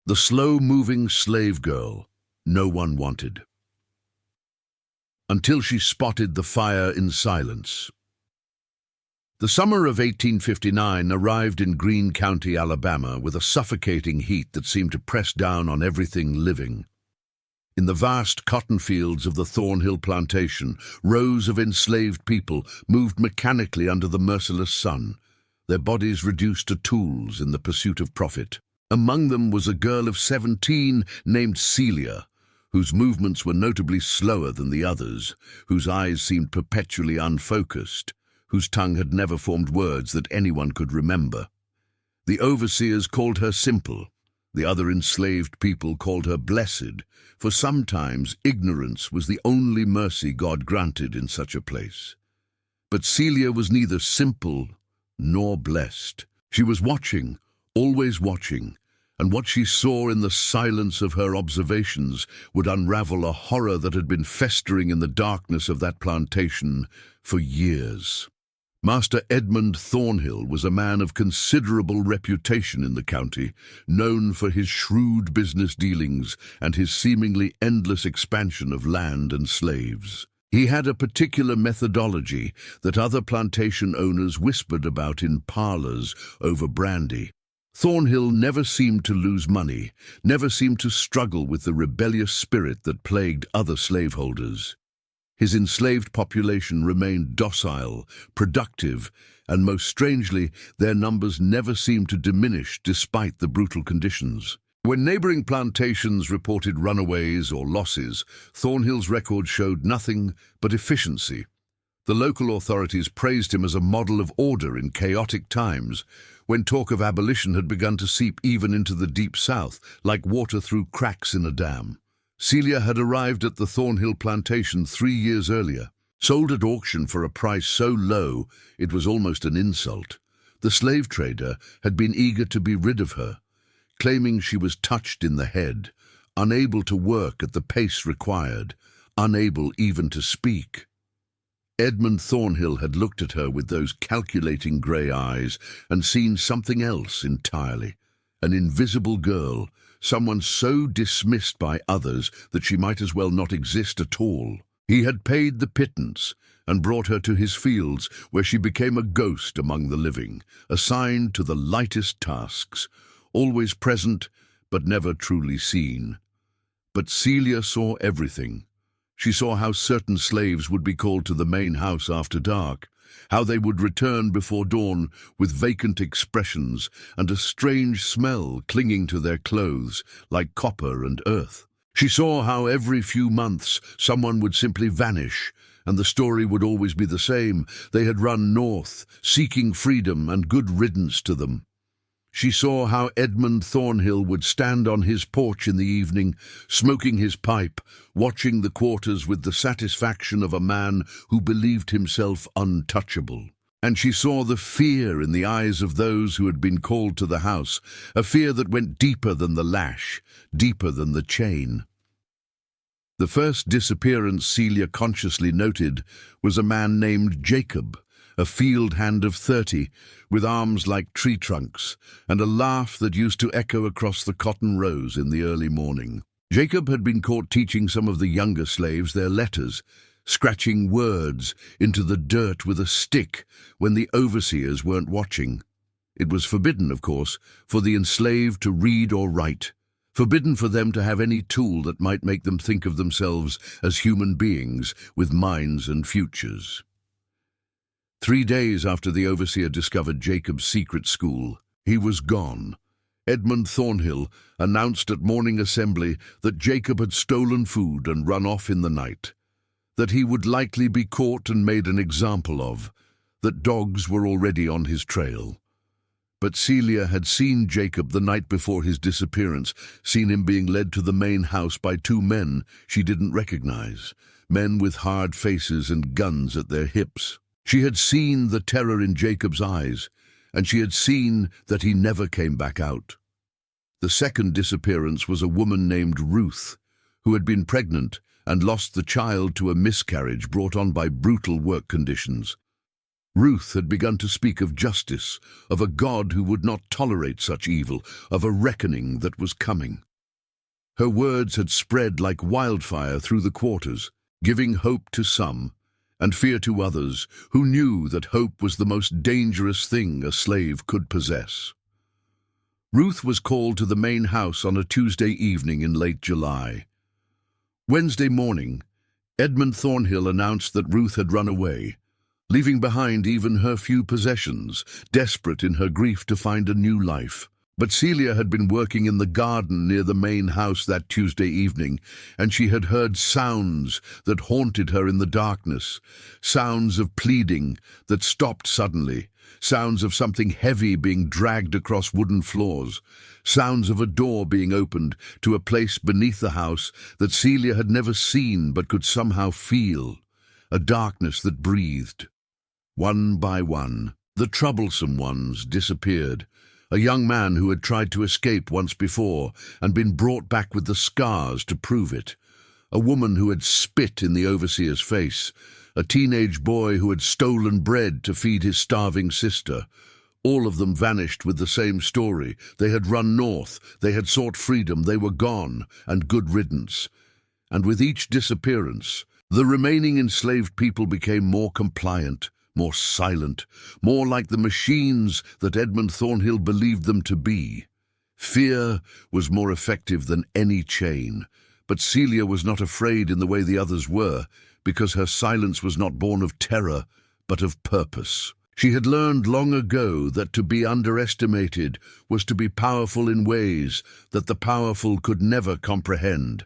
The slow-moving slave girl no one wanted. Until she spotted the fire in silence. The summer of 1859 arrived in Greene County, Alabama, with a suffocating heat that seemed to press down on everything living. In the vast cotton fields of the Thornhill plantation, rows of enslaved people moved mechanically under the merciless sun, their bodies reduced to tools in the pursuit of profit. Among them was a girl of 17 named Celia, whose movements were notably slower than the others, whose eyes seemed perpetually unfocused, whose tongue had never formed words that anyone could remember. The overseers called her Simple. The other enslaved people called her Blessed, for sometimes ignorance was the only mercy God granted in such a place. But Celia was neither simple nor blessed. She was watching, always watching, and what she saw in the silence of her observations would unravel a horror that had been festering in the darkness of that plantation for years. Master Edmund Thornhill was a man of considerable reputation in the county, known for his shrewd business dealings and his seemingly endless expansion of land and slaves. He had a particular methodology that other plantation owners whispered about in parlors over brandy. Thornhill never seemed to lose money, never seemed to struggle with the rebellious spirit that plagued other slaveholders. His enslaved population remained docile, productive, and most strangely, their numbers never seemed to diminish despite the brutal conditions. When neighboring plantations reported runaways or losses, Thornhill's record showed nothing but efficiency. The local authorities praised him as a model of order in chaotic times, when talk of abolition had begun to seep even into the Deep South, like water through cracks in a dam. Celia had arrived at the Thornhill plantation 3 years earlier, sold at auction for a price so low it was almost an insult. The slave trader had been eager to be rid of her, claiming she was touched in the head, unable to work at the pace required, unable even to speak. Edmund Thornhill had looked at her with those calculating grey eyes and seen something else entirely, an invisible girl, someone so dismissed by others that she might as well not exist at all. He had paid the pittance and brought her to his fields, where she became a ghost among the living, assigned to the lightest tasks, always present but never truly seen. But Celia saw everything. She saw how certain slaves would be called to the main house after dark, how they would return before dawn with vacant expressions and a strange smell clinging to their clothes like copper and earth. She saw how every few months someone would simply vanish, and the story would always be the same. They had run north, seeking freedom and good riddance to them. She saw how Edmund Thornhill would stand on his porch in the evening, smoking his pipe, watching the quarters with the satisfaction of a man who believed himself untouchable. And she saw the fear in the eyes of those who had been called to the house, a fear that went deeper than the lash, deeper than the chain. The first disappearance Celia consciously noted was a man named Jacob, a field hand of 30, with arms like tree trunks, and a laugh that used to echo across the cotton rows in the early morning. Jacob had been caught teaching some of the younger slaves their letters, scratching words into the dirt with a stick when the overseers weren't watching. It was forbidden, of course, for the enslaved to read or write, forbidden for them to have any tool that might make them think of themselves as human beings with minds and futures. 3 days after the overseer discovered Jacob's secret school, he was gone. Edmund Thornhill announced at morning assembly that Jacob had stolen food and run off in the night, that he would likely be caught and made an example of, that dogs were already on his trail. But Celia had seen Jacob the night before his disappearance, seen him being led to the main house by 2 men she didn't recognize, men with hard faces and guns at their hips. She had seen the terror in Jacob's eyes, and she had seen that he never came back out. The second disappearance was a woman named Ruth, who had been pregnant and lost the child to a miscarriage brought on by brutal work conditions. Ruth had begun to speak of justice, of a God who would not tolerate such evil, of a reckoning that was coming. Her words had spread like wildfire through the quarters, giving hope to some and fear to others who knew that hope was the most dangerous thing a slave could possess. Ruth was called to the main house on a Tuesday evening in late July. Wednesday morning, Edmund Thornhill announced that Ruth had run away, leaving behind even her few possessions, desperate in her grief to find a new life. But Celia had been working in the garden near the main house that Tuesday evening, and she had heard sounds that haunted her in the darkness, sounds of pleading that stopped suddenly, sounds of something heavy being dragged across wooden floors, sounds of a door being opened to a place beneath the house that Celia had never seen but could somehow feel, a darkness that breathed. One by one, the troublesome ones disappeared. A young man who had tried to escape once before and been brought back with the scars to prove it. A woman who had spit in the overseer's face. A teenage boy who had stolen bread to feed his starving sister. All of them vanished with the same story. They had run north, they had sought freedom, they were gone, and good riddance. And with each disappearance, the remaining enslaved people became more compliant, more silent, more like the machines that Edmund Thornhill believed them to be. Fear was more effective than any chain, but Celia was not afraid in the way the others were, because her silence was not born of terror, but of purpose. She had learned long ago that to be underestimated was to be powerful in ways that the powerful could never comprehend.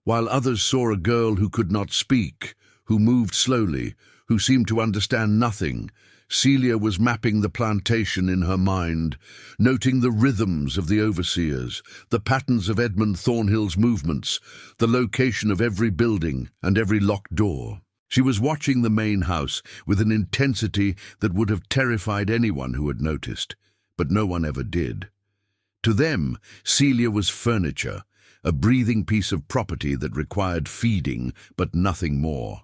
While others saw a girl who could not speak, who moved slowly, who seemed to understand nothing, Celia was mapping the plantation in her mind, noting the rhythms of the overseers, the patterns of Edmund Thornhill's movements, the location of every building and every locked door. She was watching the main house with an intensity that would have terrified anyone who had noticed, but no one ever did. To them, Celia was furniture, a breathing piece of property that required feeding, but nothing more.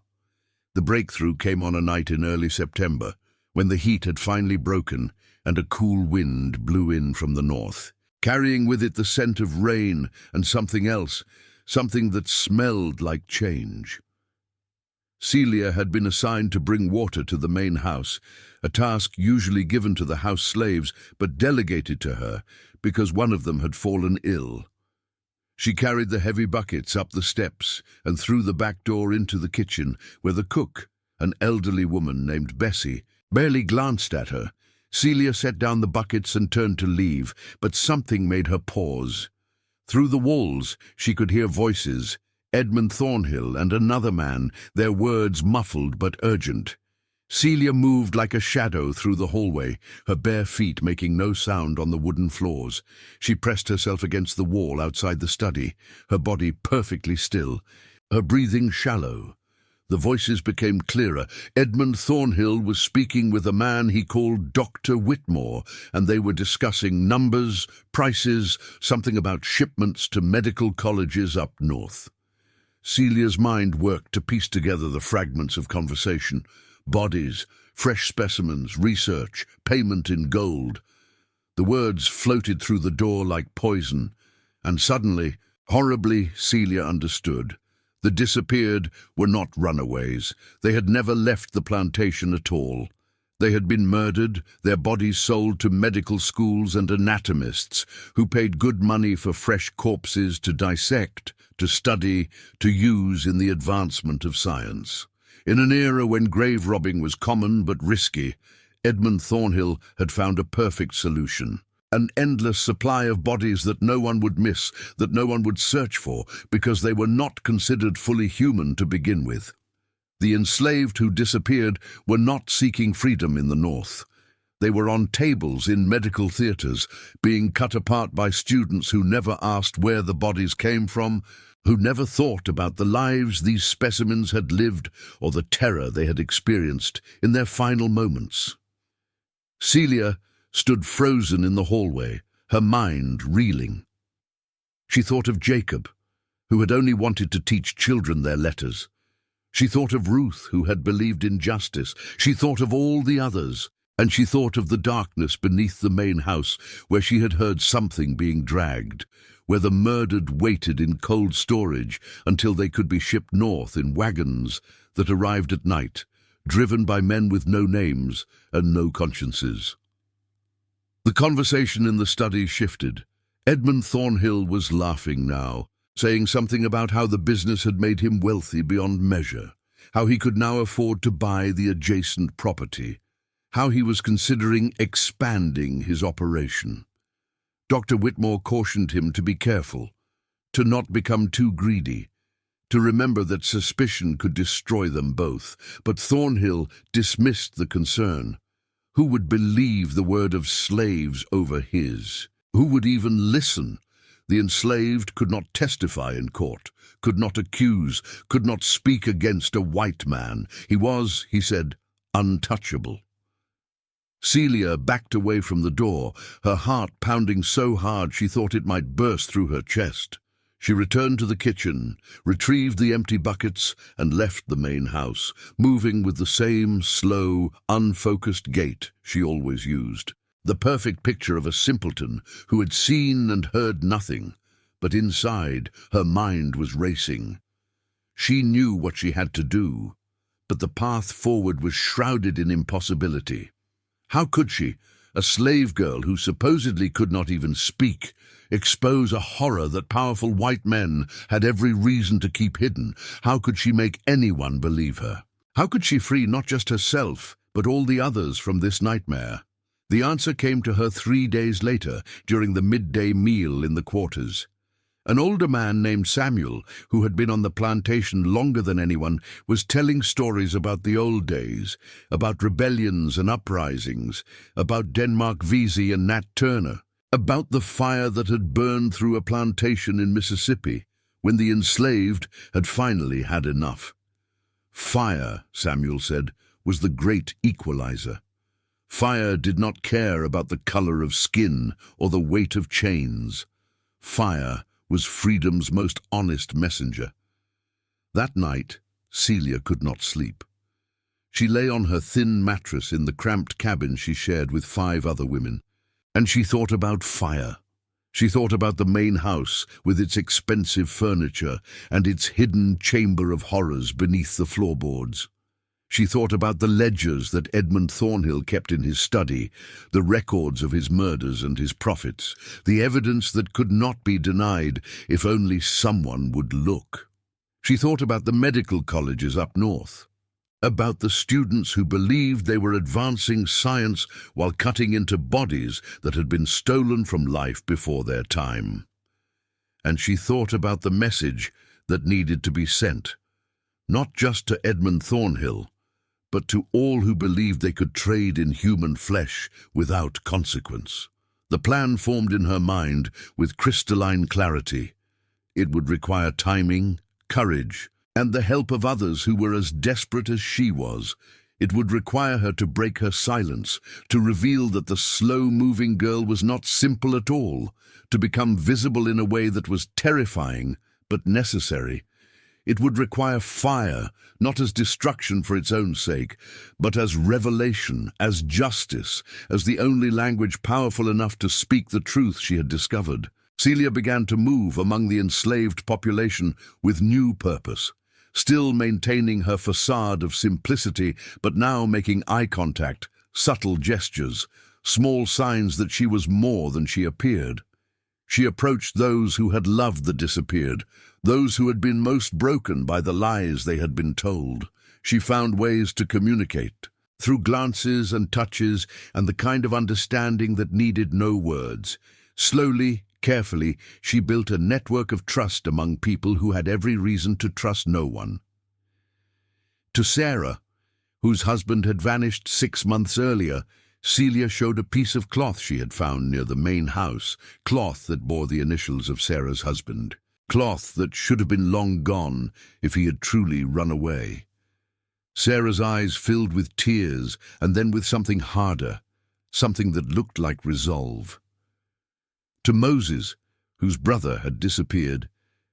The breakthrough came on a night in early September, when the heat had finally broken and a cool wind blew in from the north, carrying with it the scent of rain and something else, something that smelled like change. Celia had been assigned to bring water to the main house, a task usually given to the house slaves but delegated to her because one of them had fallen ill. She carried the heavy buckets up the steps and through the back door into the kitchen, where the cook, an elderly woman named Bessie, barely glanced at her. Celia set down the buckets and turned to leave, but something made her pause. Through the walls she could hear voices, Edmund Thornhill and another man, their words muffled but urgent. Celia moved like a shadow through the hallway, her bare feet making no sound on the wooden floors. She pressed herself against the wall outside the study, her body perfectly still, her breathing shallow. The voices became clearer. Edmund Thornhill was speaking with a man he called Dr. Whitmore, and they were discussing numbers, prices, something about shipments to medical colleges up north. Celia's mind worked to piece together the fragments of conversation. Bodies, fresh specimens, research, payment in gold. The words floated through the door like poison, and suddenly, horribly, Celia understood. The disappeared were not runaways. They had never left the plantation at all. They had been murdered, their bodies sold to medical schools and anatomists, who paid good money for fresh corpses to dissect, to study, to use in the advancement of science. In an era when grave robbing was common but risky, Edmund Thornhill had found a perfect solution. An endless supply of bodies that no one would miss, that no one would search for, because they were not considered fully human to begin with. The enslaved who disappeared were not seeking freedom in the north. They were on tables in medical theaters, being cut apart by students who never asked where the bodies came from, who never thought about the lives these specimens had lived or the terror they had experienced in their final moments. Celia stood frozen in the hallway, her mind reeling. She thought of Jacob, who had only wanted to teach children their letters, She thought of Ruth, who had believed in justice. She thought of all the others, and she thought of the darkness beneath the main house, where she had heard something being dragged, where the murdered waited in cold storage until they could be shipped north in wagons that arrived at night, driven by men with no names and no consciences. The conversation in the study shifted. Edmund Thornhill was laughing now, saying something about how the business had made him wealthy beyond measure, how he could now afford to buy the adjacent property, how he was considering expanding his operation. Dr. Whitmore cautioned him to be careful, to not become too greedy, to remember that suspicion could destroy them both. But Thornhill dismissed the concern. Who would believe the word of slaves over his? Who would even listen? The enslaved could not testify in court, could not accuse, could not speak against a white man. He was, he said, untouchable. Celia backed away from the door, her heart pounding so hard she thought it might burst through her chest. She returned to the kitchen, retrieved the empty buckets, and left the main house, moving with the same slow, unfocused gait she always used. The perfect picture of a simpleton who had seen and heard nothing, but inside her mind was racing. She knew what she had to do, but the path forward was shrouded in impossibility. How could she, a slave girl who supposedly could not even speak, expose a horror that powerful white men had every reason to keep hidden? How could she make anyone believe her? How could she free not just herself, but all the others from this nightmare? The answer came to her 3 days later, during the midday meal in the quarters. An older man named Samuel, who had been on the plantation longer than anyone, was telling stories about the old days, about rebellions and uprisings, about Denmark Vesey and Nat Turner, about the fire that had burned through a plantation in Mississippi, when the enslaved had finally had enough. Fire, Samuel said, was the great equalizer. Fire did not care about the color of skin or the weight of chains. Fire was freedom's most honest messenger. That night, Celia could not sleep. She lay on her thin mattress in the cramped cabin she shared with 5 other women, and she thought about fire. She thought about the main house with its expensive furniture and its hidden chamber of horrors beneath the floorboards. She thought about the ledgers that Edmund Thornhill kept in his study, the records of his murders and his profits, the evidence that could not be denied if only someone would look. She thought about the medical colleges up north, about the students who believed they were advancing science while cutting into bodies that had been stolen from life before their time. And she thought about the message that needed to be sent, not just to Edmund Thornhill, but to all who believed they could trade in human flesh without consequence. The plan formed in her mind with crystalline clarity. It would require timing, courage, and the help of others who were as desperate as she was. It would require her to break her silence, to reveal that the slow-moving girl was not simple at all, to become visible in a way that was terrifying but necessary. It would require fire, not as destruction for its own sake, but as revelation, as justice, as the only language powerful enough to speak the truth she had discovered. Celia began to move among the enslaved population with new purpose, still maintaining her facade of simplicity, but now making eye contact, subtle gestures, small signs that she was more than she appeared. She approached those who had loved the disappeared, those who had been most broken by the lies they had been told. She found ways to communicate, through glances and touches and the kind of understanding that needed no words. Slowly, carefully, she built a network of trust among people who had every reason to trust no one. To Sarah, whose husband had vanished 6 months earlier, Celia showed a piece of cloth she had found near the main house, cloth that bore the initials of Sarah's husband, cloth that should have been long gone if he had truly run away. Sarah's eyes filled with tears, and then with something harder, something that looked like resolve. To Moses, whose brother had disappeared,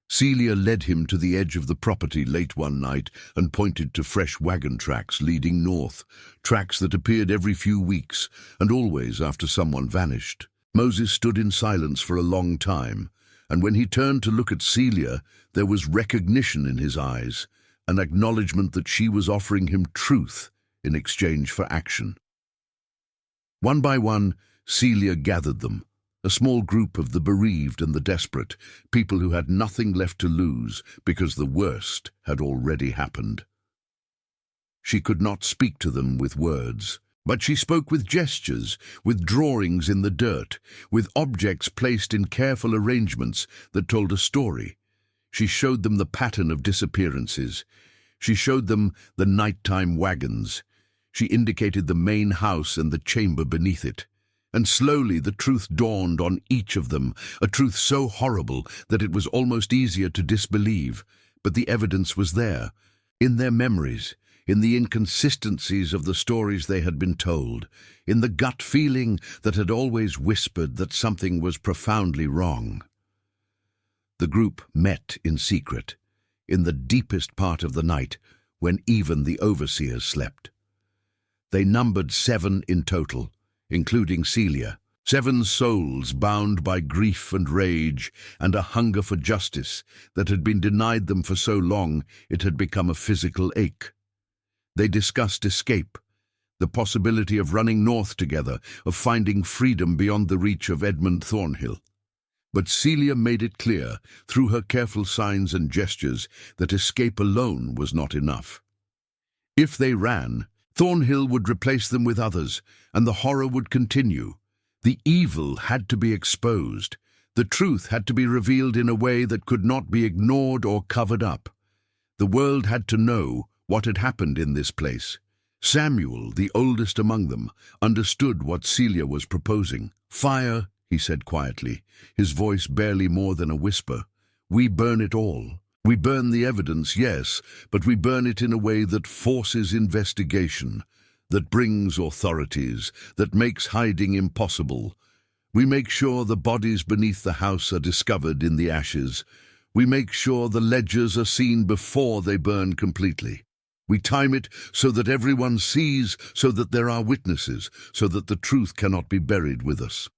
Celia led him to the edge of the property late one night and pointed to fresh wagon tracks leading north, tracks that appeared every few weeks and always after someone vanished. Moses stood in silence for a long time, and when he turned to look at Celia, there was recognition in his eyes, an acknowledgement that she was offering him truth in exchange for action. One by one, Celia gathered them, a small group of the bereaved and the desperate, people who had nothing left to lose because the worst had already happened. She could not speak to them with words, but she spoke with gestures, with drawings in the dirt, with objects placed in careful arrangements that told a story. She showed them the pattern of disappearances. She showed them the nighttime wagons. She indicated the main house and the chamber beneath it. And slowly the truth dawned on each of them, a truth so horrible that it was almost easier to disbelieve. But the evidence was there, in their memories, in the inconsistencies of the stories they had been told, in the gut feeling that had always whispered that something was profoundly wrong. The group met in secret, in the deepest part of the night, when even the overseers slept. They numbered 7 in total, including Celia, 7 souls bound by grief and rage and a hunger for justice that had been denied them for so long it had become a physical ache. They discussed escape, the possibility of running north together, of finding freedom beyond the reach of Edmund Thornhill. But Celia made it clear, through her careful signs and gestures, that escape alone was not enough. If they ran, Thornhill would replace them with others, and the horror would continue. The evil had to be exposed. The truth had to be revealed in a way that could not be ignored or covered up. The world had to know what had happened in this place. Samuel, the oldest among them, understood what Celia was proposing. "Fire," he said quietly, his voice barely more than a whisper. "We burn it all. We burn the evidence, yes, but we burn it in a way that forces investigation, that brings authorities, that makes hiding impossible. We make sure the bodies beneath the house are discovered in the ashes. We make sure the ledgers are seen before they burn completely. We time it so that everyone sees, so that there are witnesses, so that the truth cannot be buried with us."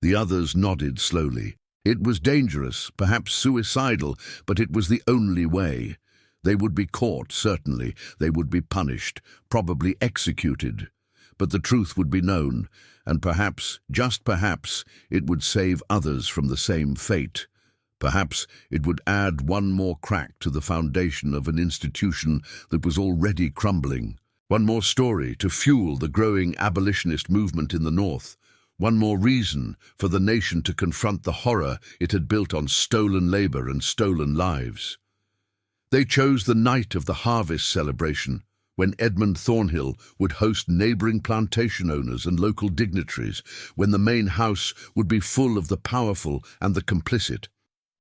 The others nodded slowly. It was dangerous, perhaps suicidal, but it was the only way. They would be caught, certainly. They would be punished, probably executed. But the truth would be known, and perhaps, just perhaps, it would save others from the same fate. Perhaps it would add one more crack to the foundation of an institution that was already crumbling. One more story to fuel the growing abolitionist movement in the North. One more reason for the nation to confront the horror it had built on stolen labor and stolen lives. They chose the night of the harvest celebration, when Edmund Thornhill would host neighboring plantation owners and local dignitaries, when the main house would be full of the powerful and the complicit,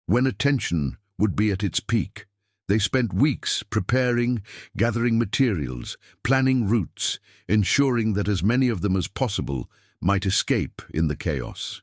when attention would be at its peak. They spent weeks preparing, gathering materials, planning routes, ensuring that as many of them as possible might escape in the chaos.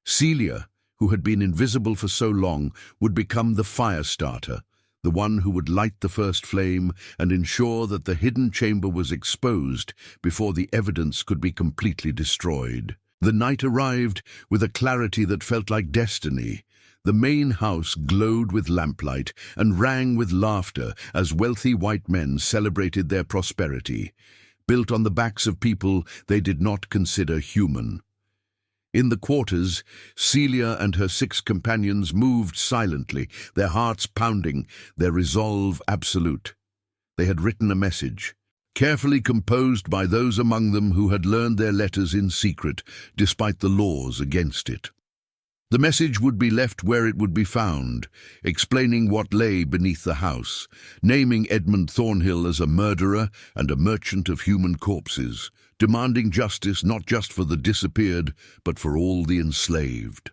Celia, who had been invisible for so long, would become the fire starter, the one who would light the first flame and ensure that the hidden chamber was exposed before the evidence could be completely destroyed. The night arrived with a clarity that felt like destiny. The main house glowed with lamplight and rang with laughter as wealthy white men celebrated their prosperity, built on the backs of people they did not consider human. In the quarters, Celia and her 6 companions moved silently, their hearts pounding, their resolve absolute. They had written a message, carefully composed by those among them who had learned their letters in secret, despite the laws against it. The message would be left where it would be found, explaining what lay beneath the house, naming Edmund Thornhill as a murderer and a merchant of human corpses, demanding justice not just for the disappeared, but for all the enslaved.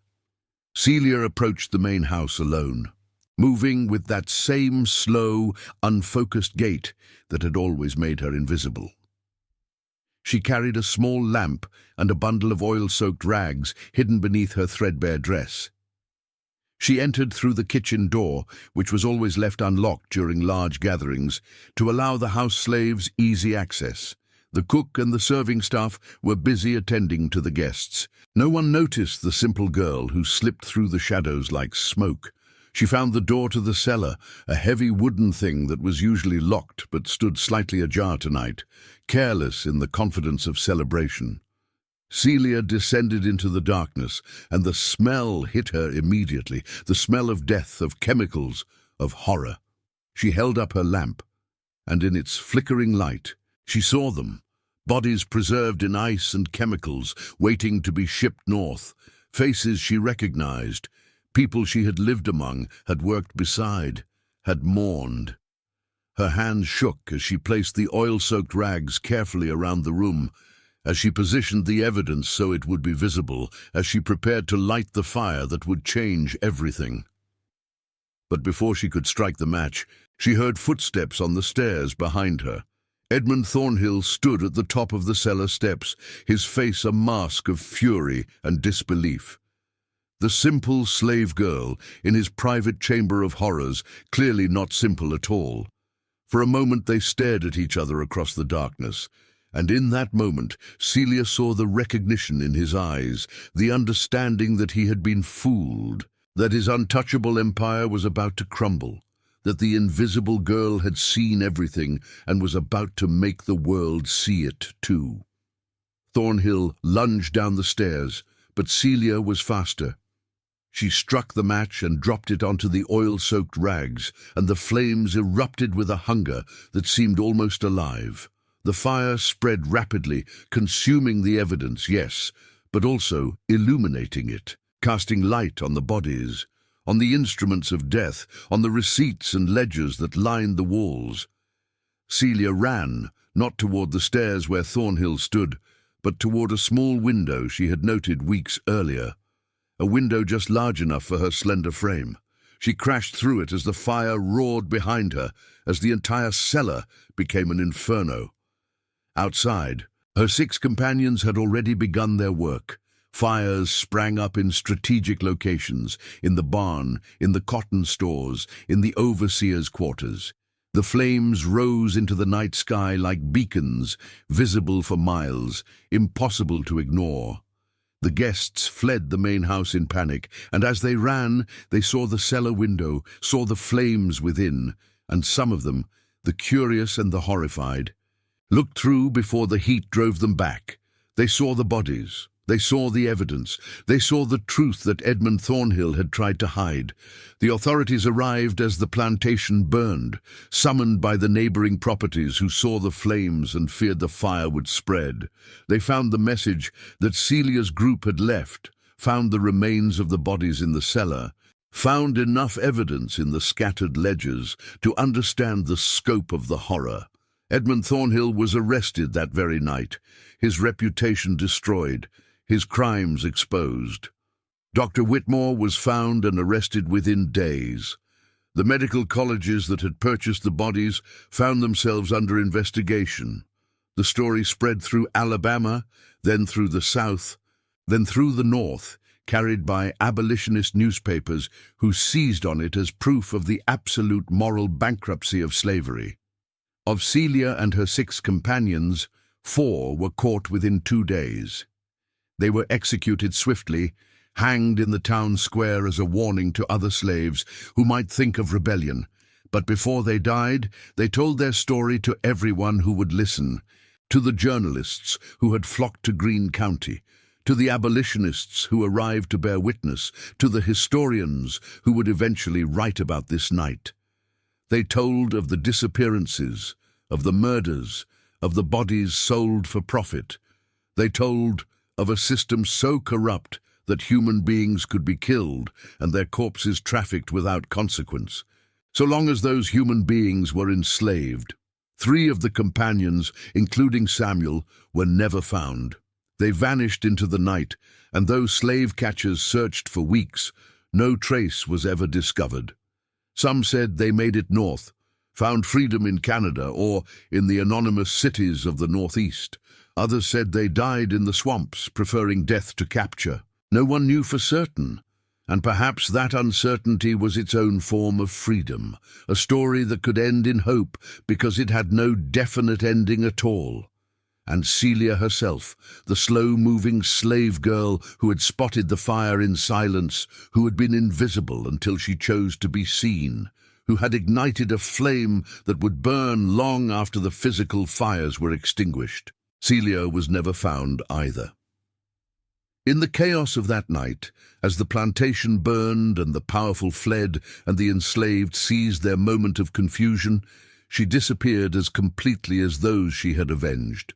Celia approached the main house alone, moving with that same slow, unfocused gait that had always made her invisible. She carried a small lamp and a bundle of oil-soaked rags hidden beneath her threadbare dress. She entered through the kitchen door, which was always left unlocked during large gatherings, to allow the house slaves easy access. The cook and the serving staff were busy attending to the guests. No one noticed the simple girl who slipped through the shadows like smoke. She found the door to the cellar, a heavy wooden thing that was usually locked but stood slightly ajar tonight, careless in the confidence of celebration. Celia descended into the darkness, and the smell hit her immediately, the smell of death, of chemicals, of horror. She held up her lamp, and in its flickering light, she saw them, bodies preserved in ice and chemicals, waiting to be shipped north, faces she recognized, people she had lived among, had worked beside, had mourned. Her hands shook as she placed the oil-soaked rags carefully around the room, as she positioned the evidence so it would be visible, as she prepared to light the fire that would change everything. But before she could strike the match, she heard footsteps on the stairs behind her. Edmund Thornhill stood at the top of the cellar steps, his face a mask of fury and disbelief. The simple slave girl, in his private chamber of horrors, clearly not simple at all. For a moment they stared at each other across the darkness, and in that moment Celia saw the recognition in his eyes, the understanding that he had been fooled, that his untouchable empire was about to crumble, that the invisible girl had seen everything and was about to make the world see it too. Thornhill lunged down the stairs, but Celia was faster. She struck the match and dropped it onto the oil-soaked rags, and the flames erupted with a hunger that seemed almost alive. The fire spread rapidly, consuming the evidence, yes, but also illuminating it, casting light on the bodies, on the instruments of death, on the receipts and ledgers that lined the walls. Celia ran, not toward the stairs where Thornhill stood, but toward a small window she had noted weeks earlier, a window just large enough for her slender frame. She crashed through it as the fire roared behind her, as the entire cellar became an inferno. Outside, her 6 companions had already begun their work. Fires sprang up in strategic locations, in the barn, in the cotton stores, in the overseer's quarters. The flames rose into the night sky like beacons, visible for miles, impossible to ignore. The guests fled the main house in panic, and as they ran, they saw the cellar window, saw the flames within, and some of them, the curious and the horrified, looked through before the heat drove them back. They saw the bodies. They saw the evidence. They saw the truth that Edmund Thornhill had tried to hide. The authorities arrived as the plantation burned, summoned by the neighboring properties who saw the flames and feared the fire would spread. They found the message that Celia's group had left, found the remains of the bodies in the cellar, found enough evidence in the scattered ledgers to understand the scope of the horror. Edmund Thornhill was arrested that very night, his reputation destroyed, his crimes exposed. Dr. Whitmore was found and arrested within days. The medical colleges that had purchased the bodies found themselves under investigation. The story spread through Alabama, then through the South, then through the North, carried by abolitionist newspapers who seized on it as proof of the absolute moral bankruptcy of slavery. Of Celia and her 6 companions, 4 were caught within 2 days. They were executed swiftly, hanged in the town square as a warning to other slaves who might think of rebellion. But before they died, they told their story to everyone who would listen, to the journalists who had flocked to Greene County, to the abolitionists who arrived to bear witness, to the historians who would eventually write about this night. They told of the disappearances, of the murders, of the bodies sold for profit. They told of a system so corrupt that human beings could be killed and their corpses trafficked without consequence, so long as those human beings were enslaved. 3 of the companions, including Samuel, were never found. They vanished into the night, and though slave catchers searched for weeks, no trace was ever discovered. Some said they made it north, found freedom in Canada or in the anonymous cities of the Northeast. Others said they died in the swamps, preferring death to capture. No one knew for certain, And perhaps that uncertainty was its own form of freedom, a story that could end in hope because it had no definite ending at all. And Celia herself, the slow-moving slave girl who had spotted the fire in silence, who had been invisible until she chose to be seen, who had ignited a flame that would burn long after the physical fires were extinguished. Celia was never found either. In the chaos of that night, as the plantation burned and the powerful fled and the enslaved seized their moment of confusion, she disappeared as completely as those she had avenged.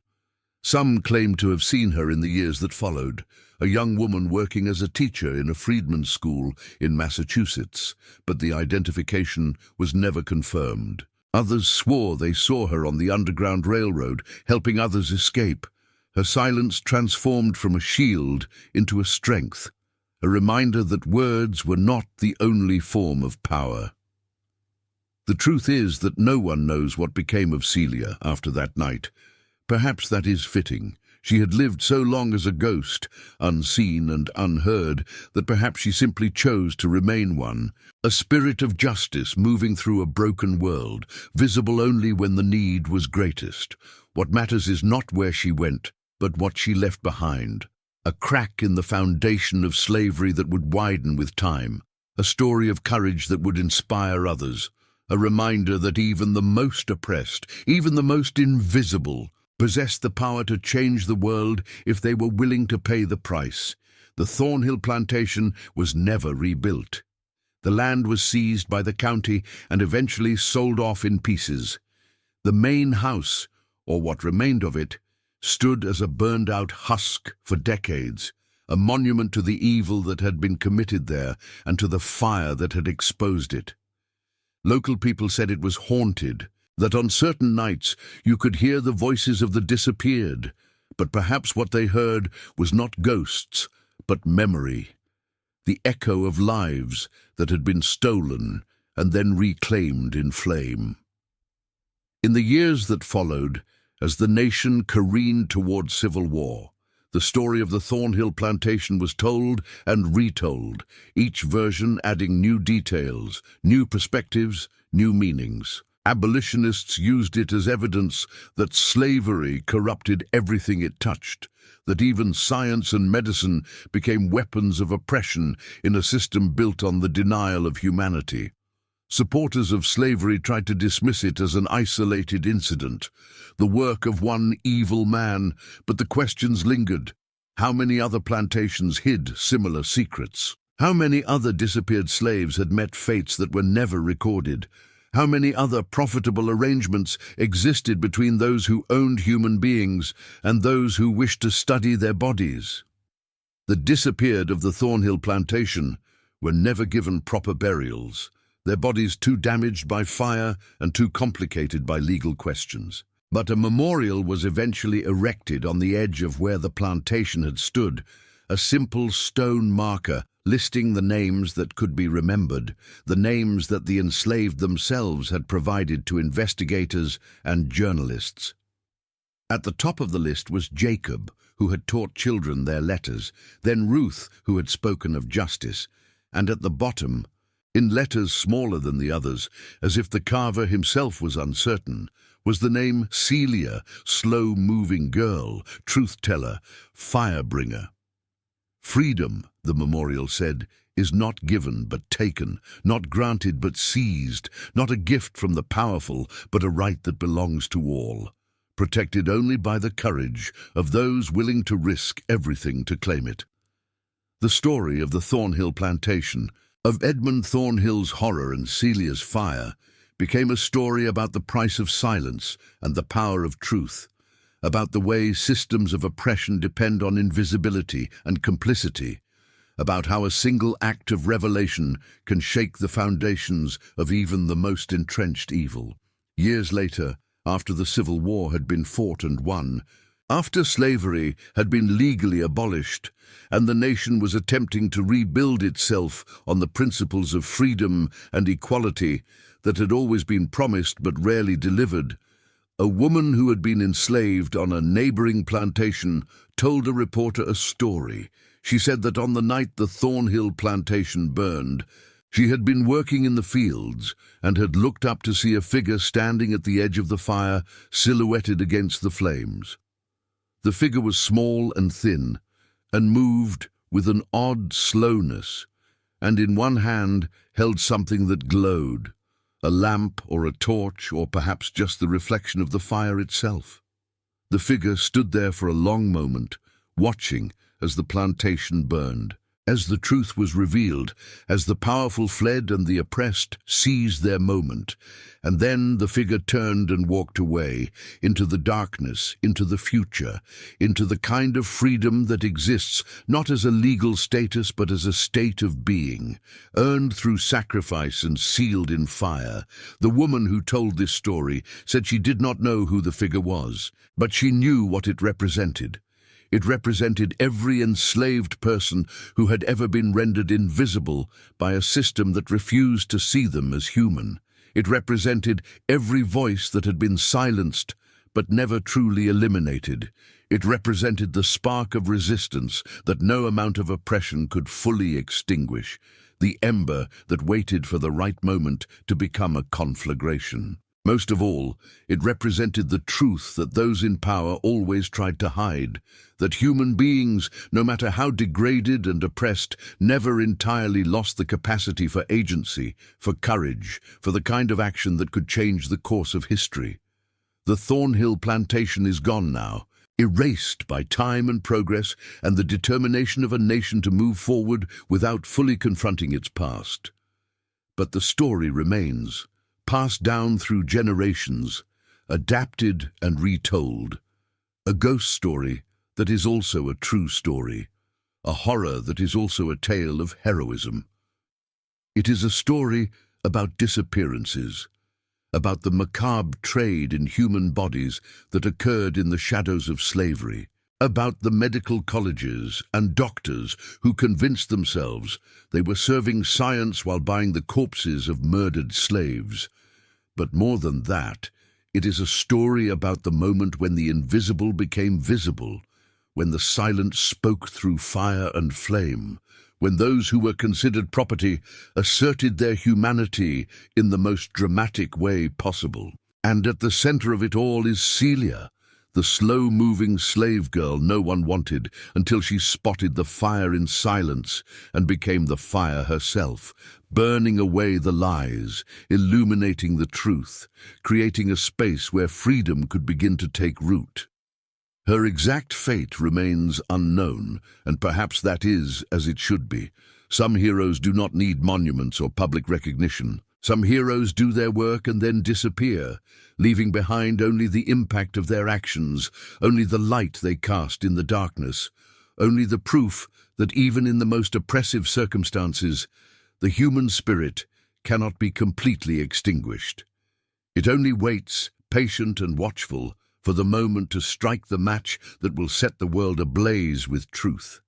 Some claimed to have seen her in the years that followed, a young woman working as a teacher in a freedmen's school in Massachusetts, but the identification was never confirmed. Others swore they saw her on the Underground Railroad, helping others escape. Her silence transformed from a shield into a strength, a reminder that words were not the only form of power. The truth is that no one knows what became of Celia after that night. Perhaps that is fitting. She had lived so long as a ghost, unseen and unheard, that perhaps she simply chose to remain one, a spirit of justice moving through a broken world, visible only when the need was greatest. What matters is not where she went, but what she left behind. A crack in the foundation of slavery that would widen with time, a story of courage that would inspire others, a reminder that even the most oppressed, even the most invisible, possessed the power to change the world if they were willing to pay the price. The Thornhill plantation was never rebuilt. The land was seized by the county and eventually sold off in pieces. The main house, or what remained of it, stood as a burned-out husk for decades, a monument to the evil that had been committed there and to the fire that had exposed it. Local people said it was haunted, that on certain nights you could hear the voices of the disappeared, but perhaps what they heard was not ghosts, but memory, the echo of lives that had been stolen and then reclaimed in flame. In the years that followed, as the nation careened toward civil war, the story of the Thornhill plantation was told and retold, each version adding new details, new perspectives, new meanings. Abolitionists used it as evidence that slavery corrupted everything it touched, that even science and medicine became weapons of oppression in a system built on the denial of humanity. Supporters of slavery tried to dismiss it as an isolated incident, the work of one evil man, but the questions lingered. How many other plantations hid similar secrets? How many other disappeared slaves had met fates that were never recorded? How many other profitable arrangements existed between those who owned human beings and those who wished to study their bodies? The disappeared of the Thornhill plantation were never given proper burials, their bodies too damaged by fire and too complicated by legal questions. But a memorial was eventually erected on the edge of where the plantation had stood, a simple stone marker listing the names that could be remembered, the names that the enslaved themselves had provided to investigators and journalists. At the top of the list was Jacob, who had taught children their letters, then Ruth, who had spoken of justice, and at the bottom, in letters smaller than the others, as if the carver himself was uncertain, was the name Celia, slow-moving girl, truth-teller, fire-bringer. Freedom, the memorial said, is not given but taken, not granted but seized, not a gift from the powerful, but a right that belongs to all, protected only by the courage of those willing to risk everything to claim it. The story of the Thornhill plantation, of Edmund Thornhill's horror and Celia's fire, became a story about the price of silence and the power of truth, about the way systems of oppression depend on invisibility and complicity, about how a single act of revelation can shake the foundations of even the most entrenched evil. Years later, after the Civil War had been fought and won, after slavery had been legally abolished, and the nation was attempting to rebuild itself on the principles of freedom and equality that had always been promised but rarely delivered, a woman who had been enslaved on a neighboring plantation told a reporter a story. She said that on the night the Thornhill plantation burned, she had been working in the fields and had looked up to see a figure standing at the edge of the fire, silhouetted against the flames. The figure was small and thin, and moved with an odd slowness, and in one hand held something that glowed, a lamp or a torch, or perhaps just the reflection of the fire itself. The figure stood there for a long moment, watching as the plantation burned. As the truth was revealed, as the powerful fled and the oppressed seized their moment, and then the figure turned and walked away, into the darkness, into the future, into the kind of freedom that exists not as a legal status but as a state of being, earned through sacrifice and sealed in fire. The woman who told this story said she did not know who the figure was, but she knew what it represented. It represented every enslaved person who had ever been rendered invisible by a system that refused to see them as human. It represented every voice that had been silenced but never truly eliminated. It represented the spark of resistance that no amount of oppression could fully extinguish, the ember that waited for the right moment to become a conflagration. Most of all, it represented the truth that those in power always tried to hide, that human beings, no matter how degraded and oppressed, never entirely lost the capacity for agency, for courage, for the kind of action that could change the course of history. The Thornhill plantation is gone now, erased by time and progress and the determination of a nation to move forward without fully confronting its past. But the story remains, passed down through generations, adapted and retold. A ghost story that is also a true story, a horror that is also a tale of heroism. It is a story about disappearances, about the macabre trade in human bodies that occurred in the shadows of slavery, about the medical colleges and doctors who convinced themselves they were serving science while buying the corpses of murdered slaves. But more than that, it is a story about the moment when the invisible became visible, when the silence spoke through fire and flame, when those who were considered property asserted their humanity in the most dramatic way possible. And at the center of it all is Celia, the slow-moving slave girl no one wanted until she spotted the fire in silence and became the fire herself, burning away the lies, illuminating the truth, creating a space where freedom could begin to take root. Her exact fate remains unknown, and perhaps that is as it should be. Some heroes do not need monuments or public recognition. Some heroes do their work and then disappear, leaving behind only the impact of their actions, only the light they cast in the darkness, only the proof that even in the most oppressive circumstances, the human spirit cannot be completely extinguished. It only waits, patient and watchful, for the moment to strike the match that will set the world ablaze with truth.